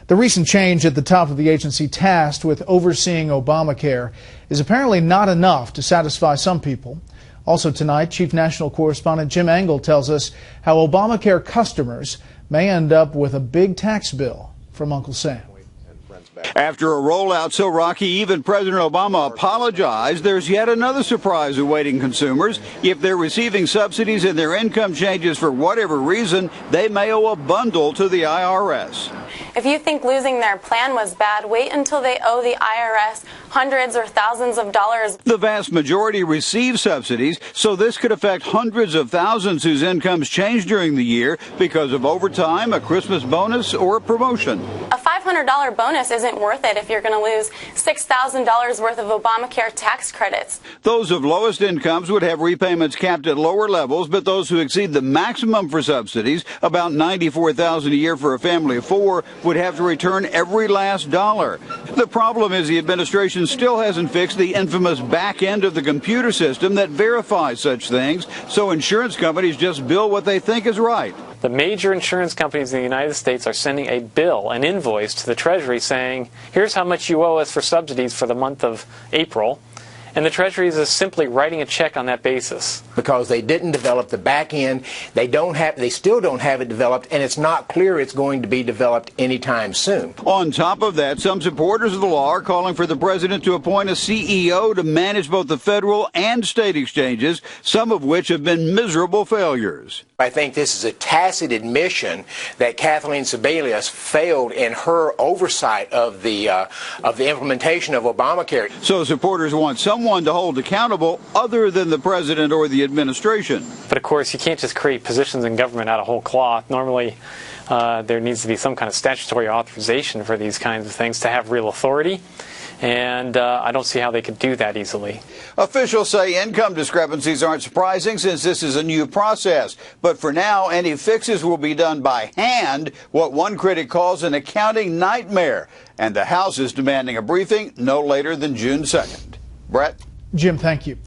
The recent change at the top of the agency tasked with overseeing Obamacare is apparently not enough to satisfy some people. Also tonight, Chief National Correspondent Jim Engel tells us how Obamacare customers may end up with a big tax bill from Uncle Sam. After a rollout so rocky, even President Obama apologized. There's yet another surprise awaiting consumers. If they're receiving subsidies and their income changes for whatever reason, they may owe a bundle to the IRS. If you think losing their plan was bad, wait until they owe the IRS hundreds or thousands of dollars. The vast majority receive subsidies, so this could affect hundreds of thousands whose incomes change during the year because of overtime, a Christmas bonus, or a promotion. A $500 bonus isn't worth it if you're going to lose $6,000 worth of Obamacare tax credits. Those of lowest incomes would have repayments capped at lower levels, but those who exceed the maximum for subsidies, about $94,000 a year for a family of four, would have to return every last dollar. The problem is the administration still hasn't fixed the infamous back end of the computer system that verifies such things, so insurance companies just bill what they think is right. The major insurance companies in the United States are sending a bill, an invoice to the Treasury saying, here's how much you owe us for subsidies for the month of April. And the Treasury is simply writing a check on that basis. Because they didn't develop the back end, they still don't have it developed, and it's not clear it's going to be developed anytime soon. On top of that, some supporters of the law are calling for the president to appoint a CEO to manage both the federal and state exchanges, some of which have been miserable failures. I think this is a tacit admission that Kathleen Sebelius failed in her oversight of the implementation of Obamacare. So supporters want someone to hold accountable other than the president or the administration. But of course, you can't just create positions in government out of whole cloth. Normally, there needs to be some kind of statutory authorization for these kinds of things to have real authority. And I don't see how they could do that easily. Officials say income discrepancies aren't surprising since this is a new process. But for now, any fixes will be done by hand, what one critic calls an accounting nightmare. And the House is demanding a briefing no later than June 2nd. Bret? Jim, thank you.